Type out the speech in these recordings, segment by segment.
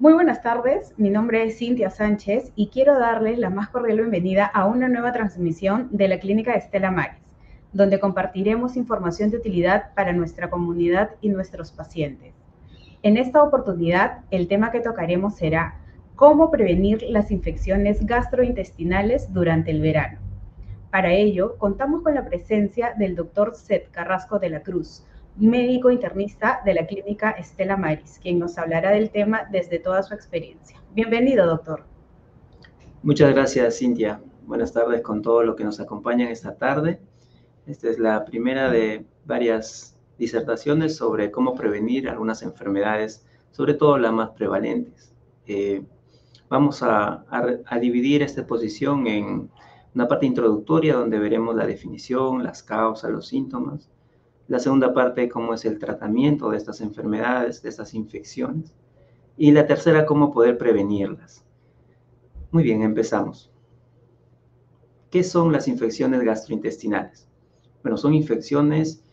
Muy buenas tardes, mi nombre es Cintia Sánchez y quiero darles la más cordial bienvenida a una nueva transmisión de la Clínica Estela Maris, donde compartiremos información de utilidad para nuestra comunidad y nuestros pacientes. En esta oportunidad, el tema que tocaremos será cómo prevenir las infecciones gastrointestinales durante el verano. Para ello, contamos con la presencia del Dr. Seth Carrasco de la Cruz, médico internista de la Clínica Estela Maris, quien nos hablará del tema desde toda su experiencia. Bienvenido, doctor. Muchas gracias, Cintia. Buenas tardes con todos los que nos acompañan esta tarde. Esta es la primera de varias disertaciones sobre cómo prevenir algunas enfermedades, sobre todo las más prevalentes. Vamos a dividir esta exposición en una parte introductoria donde veremos la definición, las causas, los síntomas. La segunda parte, cómo es el tratamiento de estas enfermedades, de estas infecciones. Y la tercera, cómo poder prevenirlas. Muy bien, empezamos. ¿Qué son las infecciones gastrointestinales? Bueno, son infecciones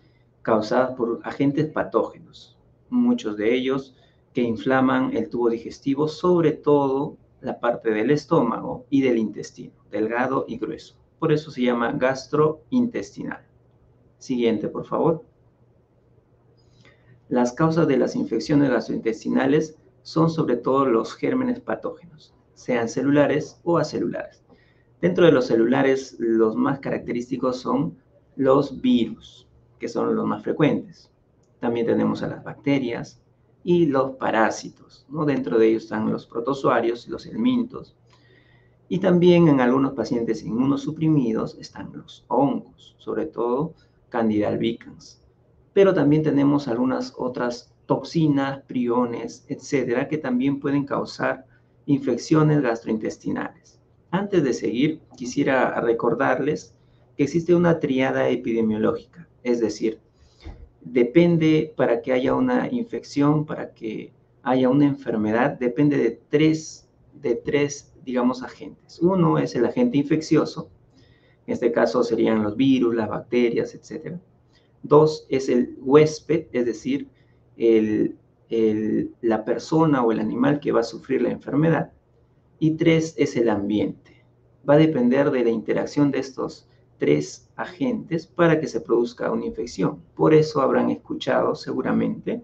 causadas por agentes patógenos, muchos de ellos que inflaman el tubo digestivo, sobre todo la parte del estómago y del intestino, delgado y grueso. Por eso se llama gastrointestinal. Siguiente, por favor. Las causas de las infecciones gastrointestinales son sobre todo los gérmenes patógenos, sean celulares o acelulares. Dentro de los celulares, los más característicos son los virus, que son los más frecuentes. También tenemos a las bacterias y los parásitos, ¿no? Dentro de ellos están los protozoarios y los helmintos. Y también en algunos pacientes inmunosuprimidos están los hongos, sobre todo Candida albicans. Pero también tenemos algunas otras toxinas, priones, etcétera, que también pueden causar infecciones gastrointestinales. Antes de seguir, quisiera recordarles que existe una triada epidemiológica, es decir, depende para que haya una infección, para que haya una enfermedad, depende de tres, digamos, agentes. Uno es el agente infeccioso, en este caso serían los virus, las bacterias, etcétera. Dos es el huésped, es decir, la persona o el animal que va a sufrir la enfermedad. Y tres es el ambiente. Va a depender de la interacción de estos tres agentes para que se produzca una infección. Por eso habrán escuchado seguramente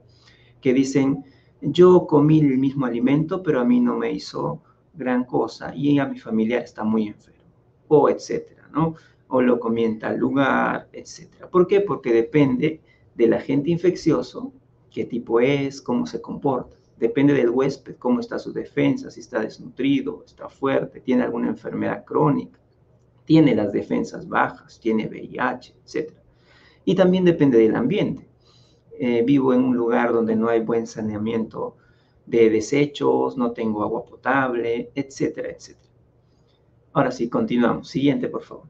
que dicen, yo comí el mismo alimento, pero a mí no me hizo gran cosa y a mi familiar está muy enfermo, o etcétera, ¿no? O lo comí en tal lugar, etcétera. ¿Por qué? Porque depende del agente infeccioso, qué tipo es, cómo se comporta. Depende del huésped, cómo está su defensa, si está desnutrido, está fuerte, tiene alguna enfermedad crónica, tiene las defensas bajas, tiene VIH, etc. Y también depende del ambiente. Vivo en un lugar donde no hay buen saneamiento de desechos, no tengo agua potable, etcétera, etcétera. Ahora sí, continuamos. Siguiente, por favor.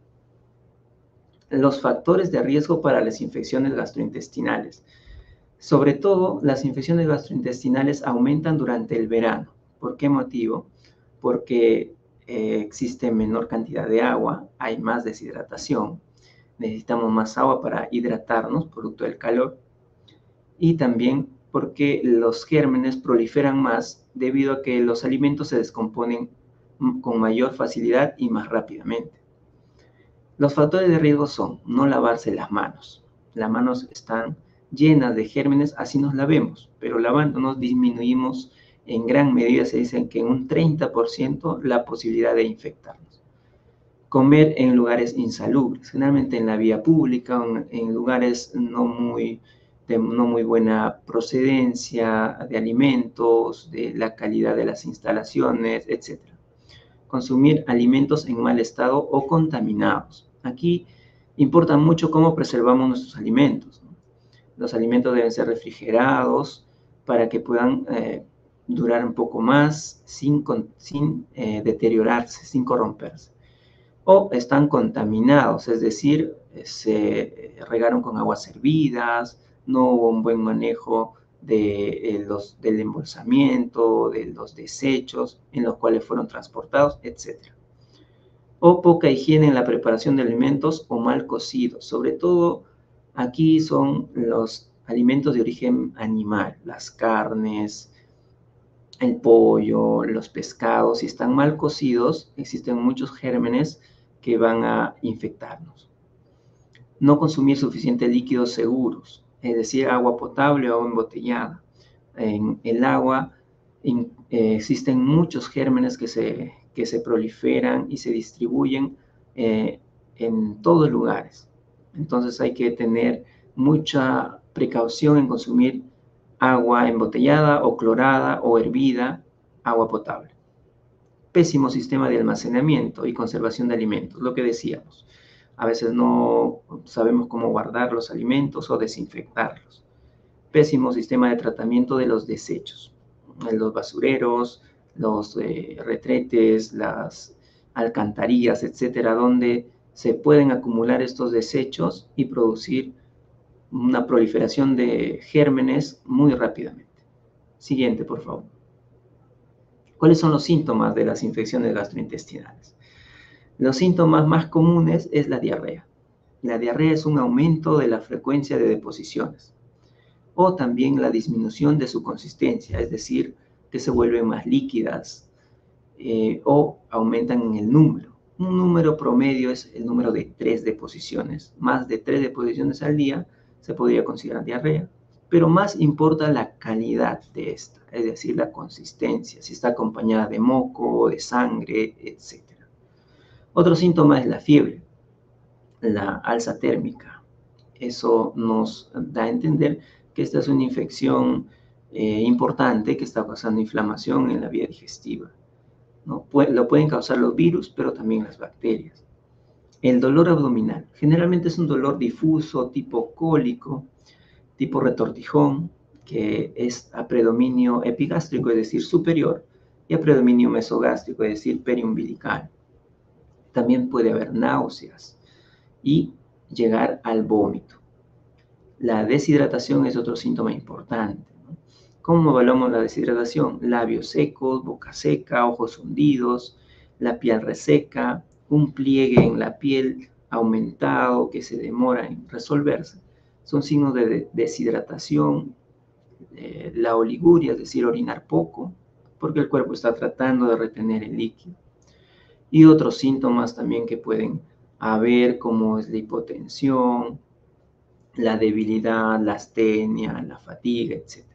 Los factores de riesgo para las infecciones gastrointestinales. Sobre todo, las infecciones gastrointestinales aumentan durante el verano. ¿Por qué motivo? Porque existe menor cantidad de agua, hay más deshidratación, necesitamos más agua para hidratarnos, producto del calor, y también porque los gérmenes proliferan más debido a que los alimentos se descomponen con mayor facilidad y más rápidamente. Los factores de riesgo son no lavarse las manos. Las manos están llenas de gérmenes, así nos lavemos, pero lavándonos disminuimos en gran medida, se dice que en un 30% la posibilidad de infectarnos. Comer en lugares insalubres, generalmente en la vía pública, en lugares de no muy buena procedencia de alimentos, de la calidad de las instalaciones, etc. Consumir alimentos en mal estado o contaminados. Aquí importa mucho cómo preservamos nuestros alimentos, ¿no? Los alimentos deben ser refrigerados para que puedan durar un poco más sin deteriorarse, sin corromperse. O están contaminados, es decir, se regaron con aguas hervidas, no hubo un buen manejo del embolsamiento, de los desechos en los cuales fueron transportados, etc. O poca higiene en la preparación de alimentos o mal cocidos. Sobre todo aquí son los alimentos de origen animal, las carnes, el pollo, los pescados, si están mal cocidos, existen muchos gérmenes que van a infectarnos. No consumir suficientes líquidos seguros, es decir, agua potable o embotellada. En el agua existen muchos gérmenes que se proliferan y se distribuyen en todos lugares. Entonces hay que tener mucha precaución en consumir agua embotellada o clorada o hervida, agua potable. Pésimo sistema de almacenamiento y conservación de alimentos, lo que decíamos. A veces no sabemos cómo guardar los alimentos o desinfectarlos. Pésimo sistema de tratamiento de los desechos. Los basureros, los retretes, las alcantarillas, etcétera, donde se pueden acumular estos desechos y producir una proliferación de gérmenes muy rápidamente. Siguiente, por favor. ¿Cuáles son los síntomas de las infecciones gastrointestinales? Los síntomas más comunes es la diarrea. La diarrea es un aumento de la frecuencia de deposiciones o también la disminución de su consistencia, es decir, que se vuelven más líquidas o aumentan en el número. Un número promedio es el número de 3 deposiciones. Más de 3 deposiciones al día se podría considerar diarrea, pero más importa la calidad de esta, es decir, la consistencia, si está acompañada de moco, de sangre, etc. Otro síntoma es la fiebre, la alza térmica. Eso nos da a entender que esta es una infección importante que está causando inflamación en la vía digestiva, ¿no? Lo pueden causar los virus, pero también las bacterias. El dolor abdominal. Generalmente es un dolor difuso, tipo cólico, tipo retortijón, que es a predominio epigástrico, es decir, superior, y a predominio mesogástrico, es decir, periumbilical. También puede haber náuseas y llegar al vómito. La deshidratación es otro síntoma importante, ¿no? ¿Cómo evaluamos la deshidratación? Labios secos, boca seca, ojos hundidos, la piel reseca, un pliegue en la piel aumentado que se demora en resolverse. Son signos de deshidratación. La oliguria, es decir, orinar poco, porque el cuerpo está tratando de retener el líquido. Y otros síntomas también que pueden haber, como es la hipotensión, la debilidad, la astenia, la fatiga, etc.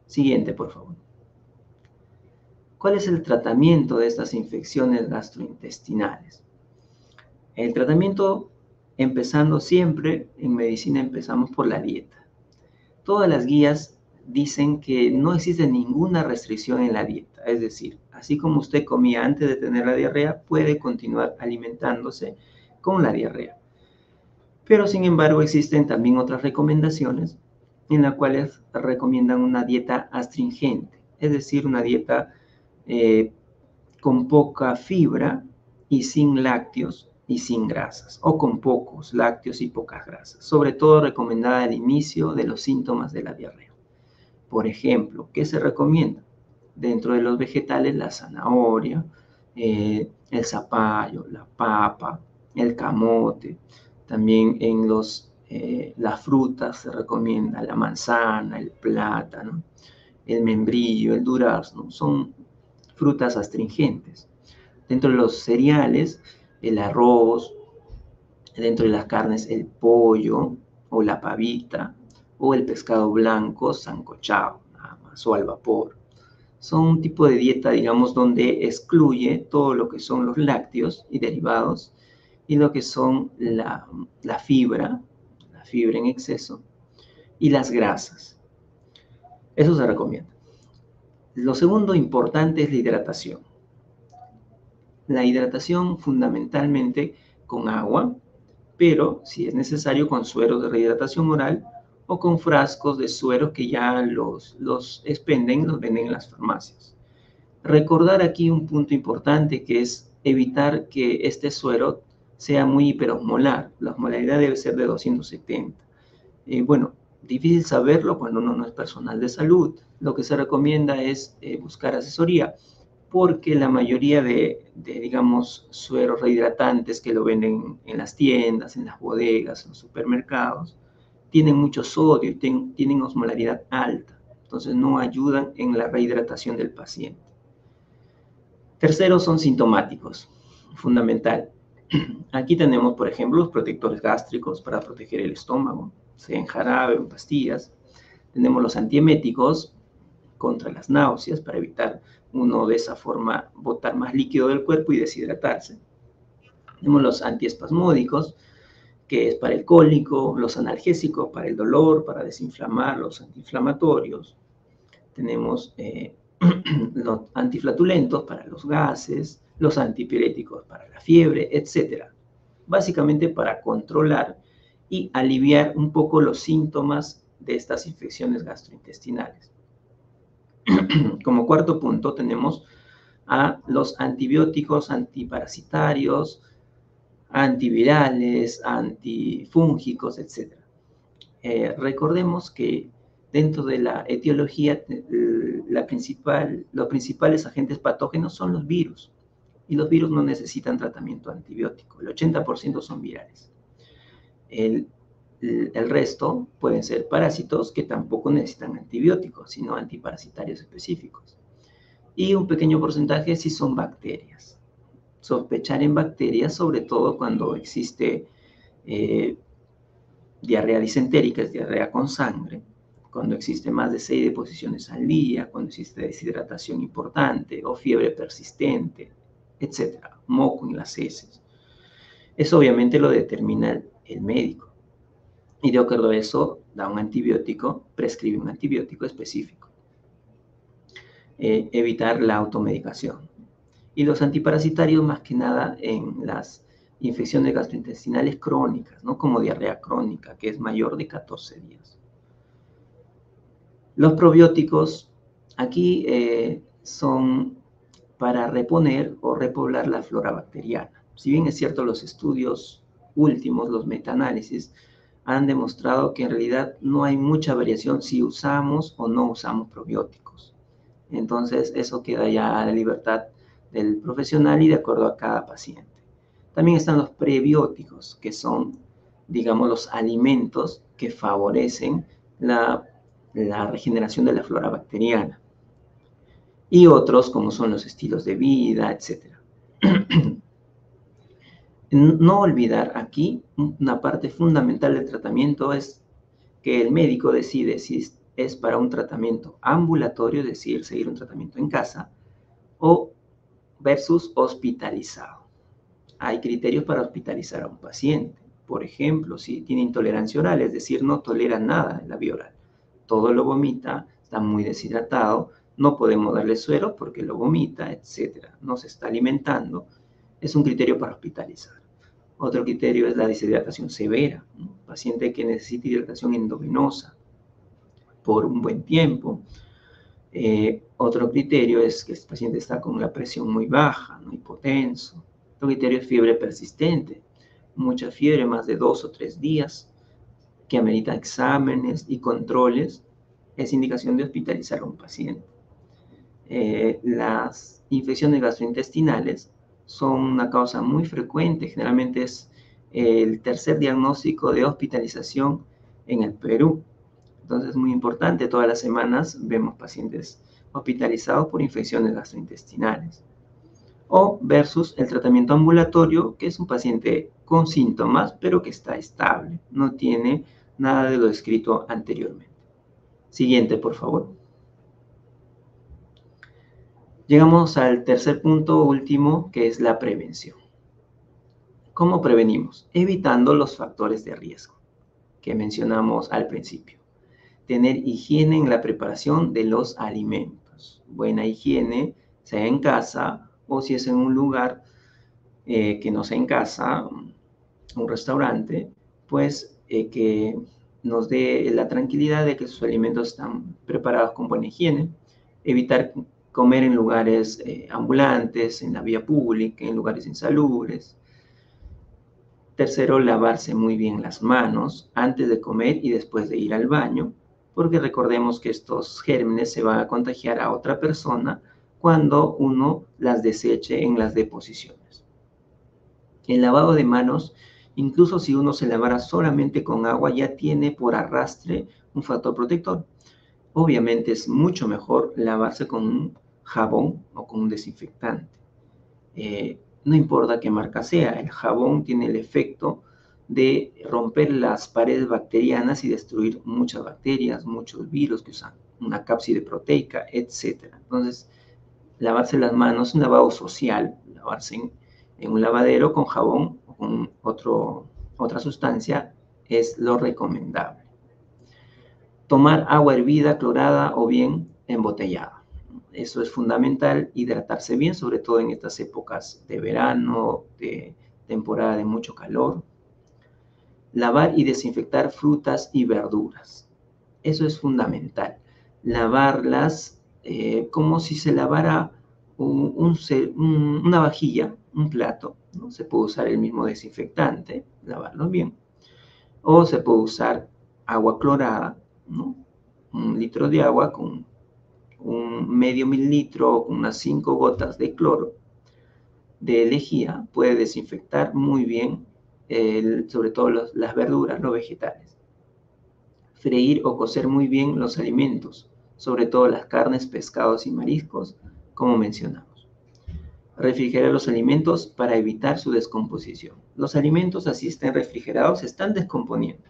Siguiente, por favor. ¿Cuál es el tratamiento de estas infecciones gastrointestinales? El tratamiento, empezando siempre, en medicina empezamos por la dieta. Todas las guías dicen que no existe ninguna restricción en la dieta, es decir, así como usted comía antes de tener la diarrea, puede continuar alimentándose con la diarrea. Pero sin embargo existen también otras recomendaciones en las cuales recomiendan una dieta astringente, es decir, una dieta con poca fibra y sin lácteos y sin grasas, o con pocos lácteos y pocas grasas, sobre todo recomendada al inicio de los síntomas de la diarrea. Por ejemplo, ¿qué se recomienda? Dentro de los vegetales, la zanahoria, el zapallo, la papa, el camote. También en las frutas se recomienda la manzana, el plátano, el membrillo, el durazno. Son frutas astringentes. Dentro de los cereales, el arroz. Dentro de las carnes, el pollo o la pavita o el pescado blanco sancochado, nada más, o al vapor. Son un tipo de dieta, digamos, donde excluye todo lo que son los lácteos y derivados y lo que son la fibra en exceso y las grasas. Eso se recomienda. Lo segundo importante es la hidratación. La hidratación fundamentalmente con agua, pero si es necesario con sueros de rehidratación oral o con frascos de sueros que ya los venden en las farmacias. Recordar aquí un punto importante que es evitar que este suero sea muy hiperosmolar. La osmolaridad debe ser de 270. Bueno, difícil saberlo cuando uno no es personal de salud. Lo que se recomienda es buscar asesoría, porque la mayoría digamos, sueros rehidratantes que lo venden en las tiendas, en las bodegas, en los supermercados, tienen mucho sodio y tienen osmolaridad alta. entonces no ayudan en la rehidratación del paciente. Tercero, son sintomáticos, fundamental. Aquí tenemos, por ejemplo, los protectores gástricos para proteger el estómago, sea en jarabe o en pastillas. Tenemos los antieméticos contra las náuseas, para evitar uno de esa forma botar más líquido del cuerpo y deshidratarse. Tenemos los antiespasmódicos, que es para el cólico, los analgésicos para el dolor, para desinflamar, los antiinflamatorios. Tenemos los antiflatulentos para los gases, los antipiréticos para la fiebre, etc. Básicamente para controlar y aliviar un poco los síntomas de estas infecciones gastrointestinales. Como cuarto punto tenemos a los antibióticos antiparasitarios, antivirales, antifúngicos, etc. Recordemos que dentro de la etiología, los principales agentes patógenos son los virus, y los virus no necesitan tratamiento antibiótico. El 80% son virales. El resto pueden ser parásitos que tampoco necesitan antibióticos, sino antiparasitarios específicos. Y un pequeño porcentaje sí son bacterias. Sospechar en bacterias, sobre todo cuando existe diarrea disentérica, es diarrea con sangre, cuando existe más de 6 deposiciones al día, cuando existe deshidratación importante o fiebre persistente, etc. Moco en las heces. Eso obviamente lo determina el médico. Y de acuerdo a eso, da un antibiótico, prescribe un antibiótico específico. Evitar la automedicación. Y los antiparasitarios, más que nada en las infecciones gastrointestinales crónicas, ¿no? Como diarrea crónica, que es mayor de 14 días. Los probióticos aquí son para reponer o repoblar la flora bacteriana. Si bien es cierto, los estudios últimos, los metaanálisis, han demostrado que en realidad no hay mucha variación si usamos o no usamos probióticos. Entonces, eso queda ya a la libertad del profesional y de acuerdo a cada paciente. También están los prebióticos, que son, digamos, los alimentos que favorecen la regeneración de la flora bacteriana. Y otros, como son los estilos de vida, etc. No olvidar aquí, una parte fundamental del tratamiento es que el médico decide si es para un tratamiento ambulatorio, es decir, seguir un tratamiento en casa, o versus hospitalizado. Hay criterios para hospitalizar a un paciente. Por ejemplo, si tiene intolerancia oral, es decir, no tolera nada en la vía oral, todo lo vomita, está muy deshidratado, no podemos darle suero porque lo vomita, etc. No se está alimentando, es un criterio para hospitalizar. Otro criterio es la deshidratación severa, ¿no? Paciente que necesita hidratación endovenosa por un buen tiempo. Otro criterio es que este paciente está con la presión muy baja, ¿no? Hipotenso. Otro criterio es fiebre persistente, mucha fiebre, más de 2 o 3 días, que amerita exámenes y controles. Es indicación de hospitalizar a un paciente. Las infecciones gastrointestinales son una causa muy frecuente, generalmente es el tercer diagnóstico de hospitalización en el Perú. Entonces es muy importante, todas las semanas vemos pacientes hospitalizados por infecciones gastrointestinales. O versus el tratamiento ambulatorio, que es un paciente con síntomas, pero que está estable, no tiene nada de lo descrito anteriormente. Siguiente, por favor. Llegamos al tercer punto último, que es la prevención. ¿Cómo prevenimos? Evitando los factores de riesgo que mencionamos al principio. Tener higiene en la preparación de los alimentos. Buena higiene, sea en casa o si es en un lugar que no sea en casa, un restaurante, pues que nos dé la tranquilidad de que sus alimentos están preparados con buena higiene. Evitar comer en lugares ambulantes, en la vía pública, en lugares insalubres. Tercero, lavarse muy bien las manos antes de comer y después de ir al baño, porque recordemos que estos gérmenes se van a contagiar a otra persona cuando uno las deseche en las deposiciones. El lavado de manos, incluso si uno se lavara solamente con agua, ya tiene por arrastre un factor protector. Obviamente es mucho mejor lavarse con un jabón o con un desinfectante. No importa qué marca sea, el jabón tiene el efecto de romper las paredes bacterianas y destruir muchas bacterias, muchos virus que usan una cápside proteica, etc. Entonces, lavarse las manos, un lavado social, lavarse en un lavadero con jabón o con otra sustancia es lo recomendable. Tomar agua hervida, clorada o bien embotellada. Eso es fundamental, hidratarse bien, sobre todo en estas épocas de verano, de temporada de mucho calor. Lavar y desinfectar frutas y verduras. Eso es fundamental. Lavarlas como si se lavara una vajilla, un plato, ¿no? Se puede usar el mismo desinfectante, lavarlo bien. O se puede usar agua clorada, ¿no? 1 litro de agua con un medio mililitro, unas 5 gotas de cloro de lejía, puede desinfectar muy bien, sobre todo las verduras, los vegetales. Freír o cocer muy bien los alimentos, sobre todo las carnes, pescados y mariscos, como mencionamos. Refrigerar los alimentos para evitar su descomposición. Los alimentos, así estén refrigerados, se están descomponiendo,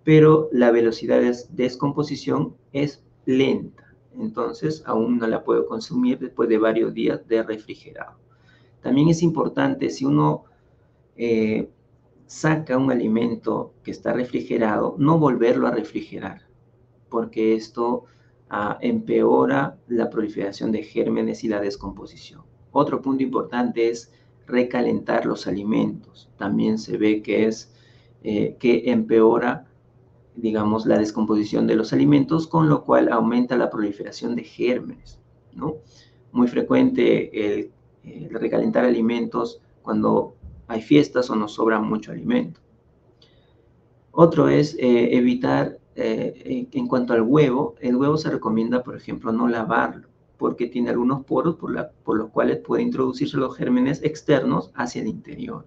pero la velocidad de descomposición es lenta. Entonces, aún no la puedo consumir después de varios días de refrigerado. También es importante, si uno saca un alimento que está refrigerado, no volverlo a refrigerar, porque esto empeora la proliferación de gérmenes y la descomposición. Otro punto importante es recalentar los alimentos. También se ve que empeora, digamos, la descomposición de los alimentos, con lo cual aumenta la proliferación de gérmenes, ¿no? Muy frecuente el recalentar alimentos cuando hay fiestas o nos sobra mucho alimento. Otro es evitar, en cuanto al huevo, el huevo se recomienda, por ejemplo, no lavarlo, porque tiene algunos poros por los cuales puede introducirse los gérmenes externos hacia el interior.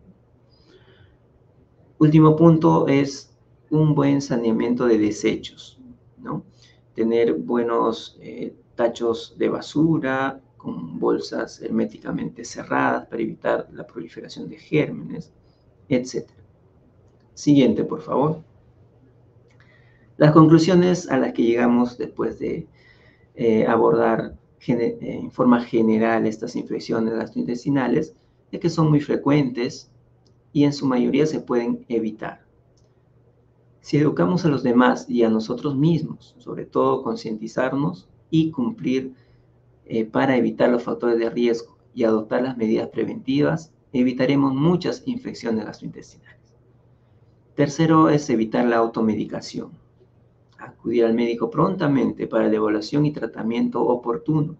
Último punto es un buen saneamiento de desechos, ¿no? Tener buenos tachos de basura con bolsas herméticamente cerradas para evitar la proliferación de gérmenes, etc. Siguiente, por favor. Las conclusiones a las que llegamos después de abordar en forma general estas infecciones gastrointestinales es que son muy frecuentes y en su mayoría se pueden evitar. Si educamos a los demás y a nosotros mismos, sobre todo concientizarnos y cumplir para evitar los factores de riesgo y adoptar las medidas preventivas, evitaremos muchas infecciones gastrointestinales. Tercero es evitar la automedicación. Acudir al médico prontamente para la evaluación y tratamiento oportuno.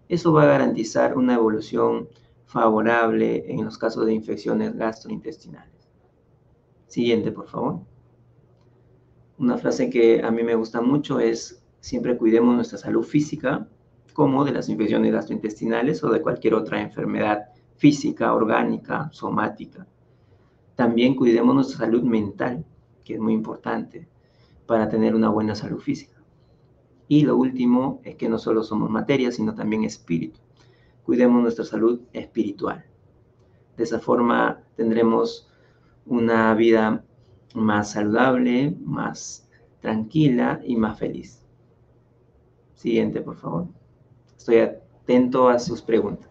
Eso va a garantizar una evolución favorable en los casos de infecciones gastrointestinales. Siguiente, por favor. Una frase que a mí me gusta mucho es: siempre cuidemos nuestra salud física, como de las infecciones gastrointestinales o de cualquier otra enfermedad física, orgánica, somática. También cuidemos nuestra salud mental, que es muy importante para tener una buena salud física. Y lo último es que no solo somos materia, sino también espíritu. Cuidemos nuestra salud espiritual. De esa forma tendremos una vida más saludable, más tranquila y más feliz. Siguiente, por favor. Estoy atento a sus preguntas.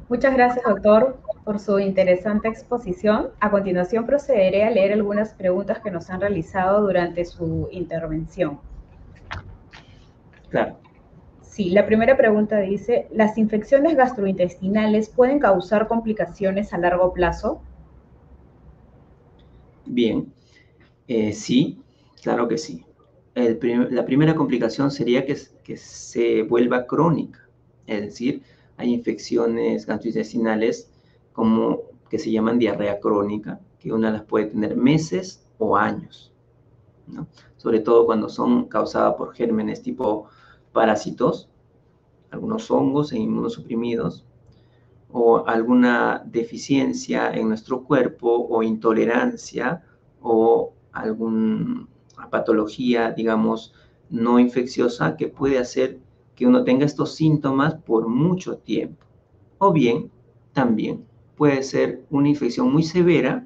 Muchas gracias, doctor, por su interesante exposición. A continuación procederé a leer algunas preguntas que nos han realizado durante su intervención. Claro. Sí, la primera pregunta dice: ¿las infecciones gastrointestinales pueden causar complicaciones a largo plazo? Bien, sí, claro que sí. La primera complicación sería que se vuelva crónica, es decir, hay infecciones gastrointestinales que se llaman diarrea crónica, que una las puede tener meses o años, ¿no? Sobre todo cuando son causadas por gérmenes tipo parásitos, algunos hongos e inmunosuprimidos, o alguna deficiencia en nuestro cuerpo o intolerancia o patología, digamos, no infecciosa que puede hacer que uno tenga estos síntomas por mucho tiempo. O bien, también puede ser una infección muy severa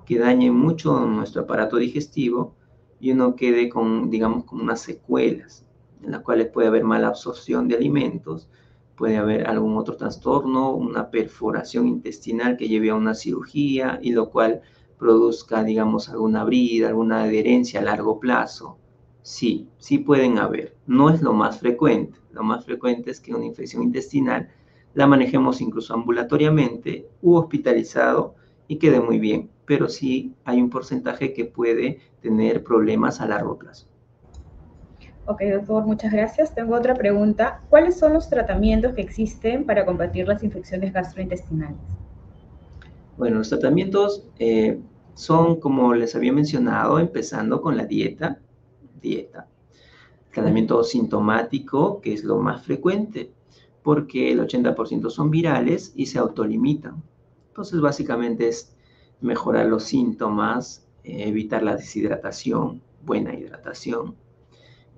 que dañe mucho nuestro aparato digestivo y uno quede con, digamos, con unas secuelas en las cuales puede haber mala absorción de alimentos, puede haber algún otro trastorno, una perforación intestinal que lleve a una cirugía y lo cual produzca, digamos, alguna brida, alguna adherencia a largo plazo. Sí, sí pueden haber. No es lo más frecuente. Lo más frecuente es que una infección intestinal la manejemos incluso ambulatoriamente u hospitalizado y quede muy bien, pero sí hay un porcentaje que puede tener problemas a largo plazo. Ok, doctor, muchas gracias. Tengo otra pregunta. ¿Cuáles son los tratamientos que existen para combatir las infecciones gastrointestinales? Bueno, los tratamientos son, como les había mencionado, empezando con la dieta, tratamiento sintomático, que es lo más frecuente, porque el 80% son virales y se autolimitan. Entonces, básicamente es mejorar los síntomas, evitar la deshidratación, buena hidratación.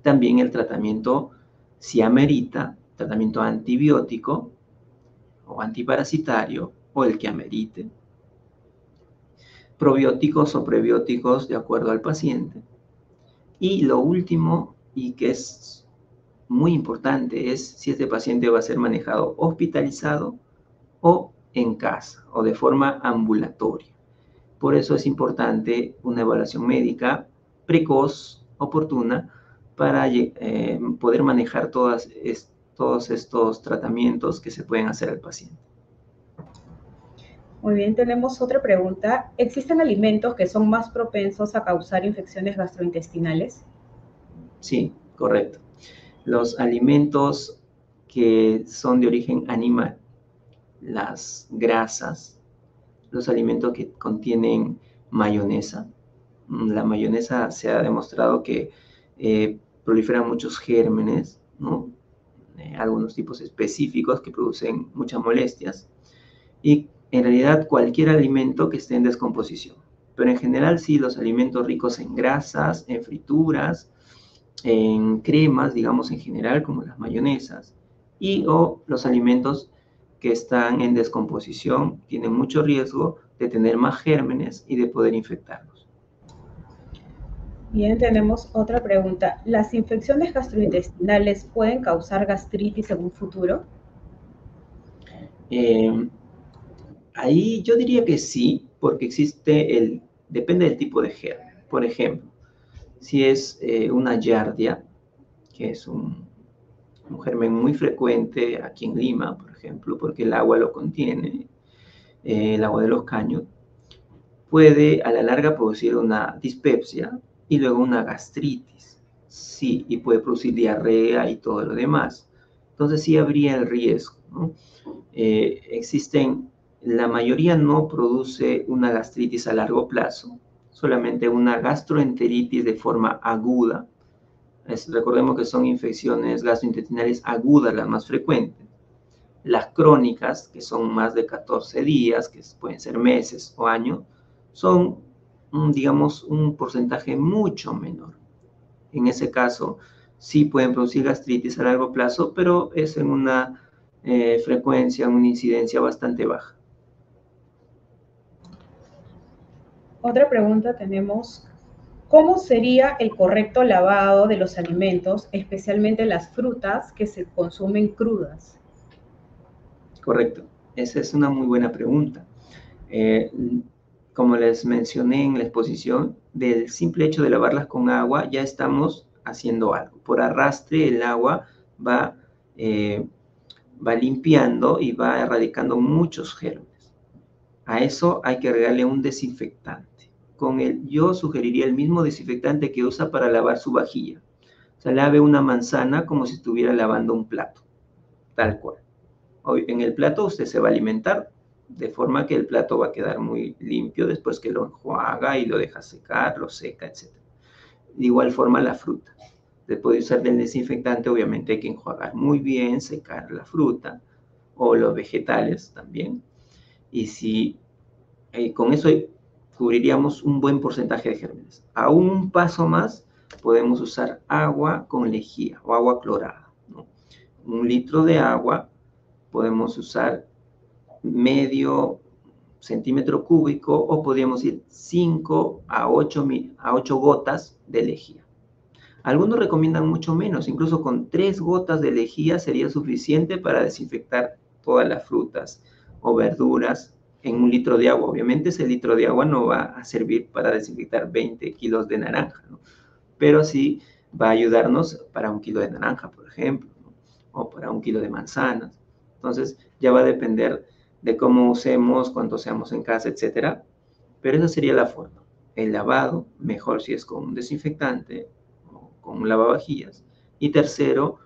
También el tratamiento, si amerita, tratamiento antibiótico o antiparasitario o el que amerite. Probióticos o prebióticos de acuerdo al paciente. Y lo último, y que es muy importante, es si este paciente va a ser manejado hospitalizado o en casa o de forma ambulatoria. Por eso es importante una evaluación médica precoz, oportuna, para poder manejar todos estos tratamientos que se pueden hacer al paciente. Muy bien, tenemos otra pregunta. ¿Existen alimentos que son más propensos a causar infecciones gastrointestinales? Sí, correcto. Los alimentos que son de origen animal, las grasas, los alimentos que contienen mayonesa. La mayonesa se ha demostrado que proliferan muchos gérmenes, ¿no? Algunos tipos específicos que producen muchas molestias. Y en realidad cualquier alimento que esté en descomposición. Pero en general sí, los alimentos ricos en grasas, en frituras, en cremas, digamos en general, como las mayonesas, y o los alimentos que están en descomposición tienen mucho riesgo de tener más gérmenes y de poder infectarlos. Bien, tenemos otra pregunta. ¿Las infecciones gastrointestinales pueden causar gastritis en un futuro? Eh, Ahí yo diría que sí, porque depende del tipo de germen. Por ejemplo, si es una giardia, que es un germen muy frecuente aquí en Lima, por ejemplo, porque el agua lo contiene, el agua de los caños, puede a la larga producir una dispepsia y luego una gastritis. Sí, y puede producir diarrea y todo lo demás. Entonces sí habría el riesgo, ¿no? La mayoría no produce una gastritis a largo plazo, solamente una gastroenteritis de forma aguda. Recordemos que son infecciones gastrointestinales agudas las más frecuentes. Las crónicas, que son más de 14 días, que pueden ser meses o años, son, digamos, un porcentaje mucho menor. En ese caso, sí pueden producir gastritis a largo plazo, pero es en una frecuencia, una incidencia bastante baja. Otra pregunta tenemos. ¿Cómo sería el correcto lavado de los alimentos, especialmente las frutas que se consumen crudas? Correcto. Esa es una muy buena pregunta. Eh, Como les mencioné en la exposición, del simple hecho de lavarlas con agua ya estamos haciendo algo. Por arrastre el agua va, eh, va limpiando y va erradicando muchos gérmenes. A eso hay que agregarle un desinfectante. Yo sugeriría el mismo desinfectante que usa para lavar su vajilla. O sea, lave una manzana como si estuviera lavando un plato, tal cual. En el plato usted se va a alimentar de forma que el plato va a quedar muy limpio después que lo enjuaga y lo deja secar, lo seca, etc. De igual forma la fruta. Después de usar el desinfectante, obviamente hay que enjuagar muy bien, secar la fruta o los vegetales también. Y si con eso cubriríamos un buen porcentaje de gérmenes. Aún un paso más, podemos usar agua con lejía o agua clorada, ¿no? 1 litro de agua podemos usar medio centímetro cúbico o podríamos ir 5 a 8 gotas de lejía. Algunos recomiendan mucho menos, incluso con 3 gotas de lejía sería suficiente para desinfectar todas las frutas o verduras en 1 litro de agua. Obviamente ese litro de agua no va a servir para desinfectar 20 kilos de naranja, ¿no? Pero sí va a ayudarnos para 1 kilo de naranja, por ejemplo, ¿no? O para 1 kilo de manzanas. Entonces ya va a depender de cómo usemos, cuánto seamos en casa, etcétera. Pero esa sería la forma. El lavado, mejor si es con un desinfectante o con un lavavajillas. Y tercero,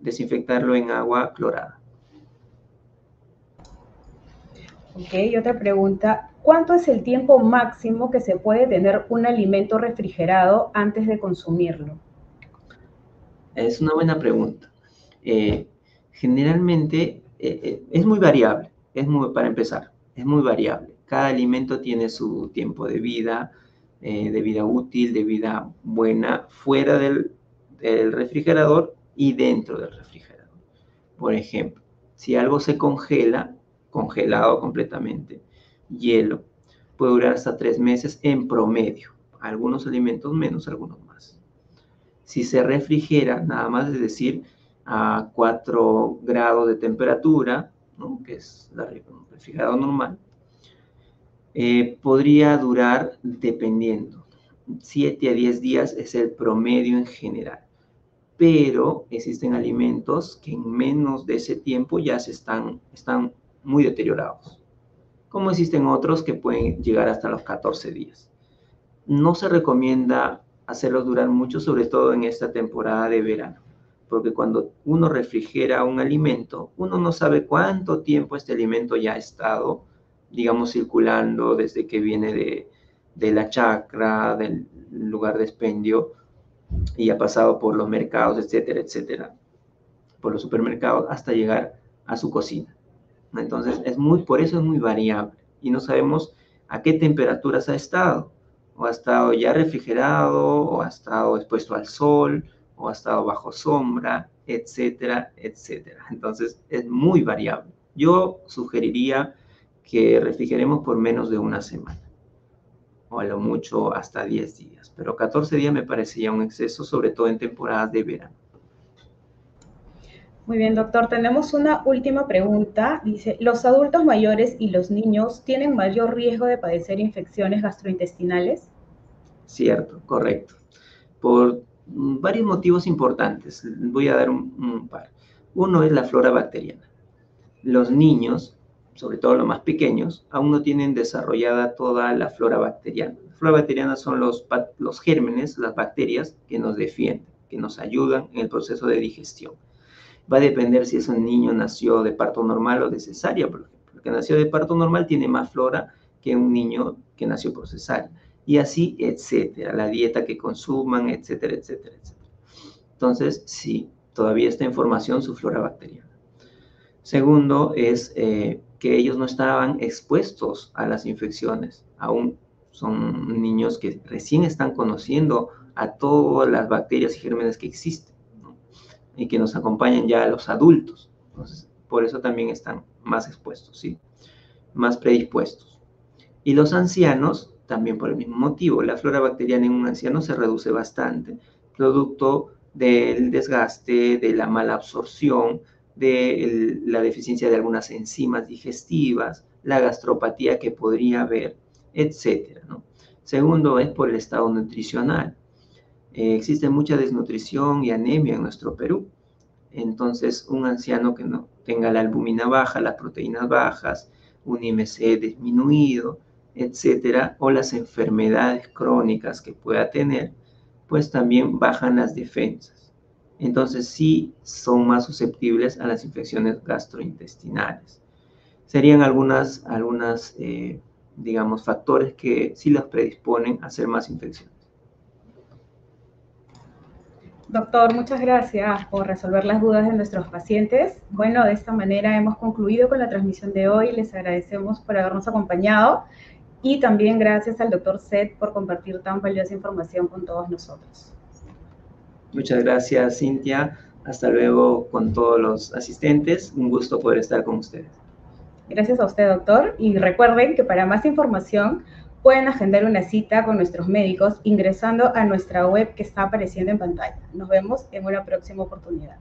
desinfectarlo en agua clorada. Ok, otra pregunta. ¿Cuánto es el tiempo máximo que se puede tener un alimento refrigerado antes de consumirlo? Es una buena pregunta. Generalmente es muy variable, para empezar, es muy variable. Cada alimento tiene su tiempo de vida útil, de vida buena, fuera del refrigerador y dentro del refrigerador. Por ejemplo, si algo se congela, congelado completamente, hielo, puede durar hasta 3 meses en promedio. Algunos alimentos menos, algunos más. Si se refrigera, nada más es decir, a 4 grados de temperatura, ¿no? Que es un refrigerado normal, podría durar, dependiendo, 7 a 10 días es el promedio en general. Pero existen alimentos que en menos de ese tiempo ya están muy deteriorados, como existen otros que pueden llegar hasta los 14 días. No se recomienda hacerlos durar mucho, sobre todo en esta temporada de verano, porque cuando uno refrigera un alimento, uno no sabe cuánto tiempo este alimento ya ha estado, digamos, circulando desde que viene de la chacra, del lugar de expendio, y ha pasado por los mercados, etcétera, etcétera, por los supermercados, hasta llegar a su cocina. Entonces, por eso es muy variable y no sabemos a qué temperaturas ha estado. O ha estado ya refrigerado, o ha estado expuesto al sol, o ha estado bajo sombra, etcétera, etcétera. Entonces, es muy variable. Yo sugeriría que refrigeremos por menos de una semana, o a lo mucho hasta 10 días. Pero 14 días me parecía un exceso, sobre todo en temporadas de verano. Muy bien, doctor. Tenemos una última pregunta. Dice, ¿los adultos mayores y los niños tienen mayor riesgo de padecer infecciones gastrointestinales? Cierto, correcto. Por varios motivos importantes. Voy a dar un par. Uno es la flora bacteriana. Los niños, sobre todo los más pequeños, aún no tienen desarrollada toda la flora bacteriana. La flora bacteriana son los gérmenes, las bacterias que nos defienden, que nos ayudan en el proceso de digestión. Va a depender si es un niño nació de parto normal o de cesárea, por ejemplo. El que nació de parto normal tiene más flora que un niño que nació por cesárea. Y así, etcétera. La dieta que consuman, etcétera, etcétera, etcétera. Entonces, sí, todavía está en formación su flora bacteriana. Segundo es que ellos no estaban expuestos a las infecciones. Aún son niños que recién están conociendo a todas las bacterias y gérmenes que existen, ¿no? Y que nos acompañan ya a los adultos. Entonces, por eso también están más expuestos, ¿sí? Más predispuestos. Y los ancianos, también por el mismo motivo, la flora bacteriana en un anciano se reduce bastante, producto del desgaste, de la mala absorción, de la deficiencia de algunas enzimas digestivas, la gastropatía que podría haber, etcétera, ¿no? Segundo es por el estado nutricional. Existe mucha desnutrición y anemia en nuestro Perú. Entonces, un anciano que no tenga la albúmina baja, las proteínas bajas, un IMC disminuido, etcétera, o las enfermedades crónicas que pueda tener, pues también bajan las defensas. Entonces, sí son más susceptibles a las infecciones gastrointestinales. Serían digamos, factores que sí las predisponen a hacer más infecciones. Doctor, muchas gracias por resolver las dudas de nuestros pacientes. Bueno, de esta manera hemos concluido con la transmisión de hoy. Les agradecemos por habernos acompañado Y también gracias al doctor Seth por compartir tan valiosa información con todos nosotros. Muchas gracias, Cintia. Hasta luego con todos los asistentes. Un gusto poder estar con ustedes. Gracias a usted, doctor. Y recuerden que para más información pueden agendar una cita con nuestros médicos ingresando a nuestra web que está apareciendo en pantalla. Nos vemos en una próxima oportunidad.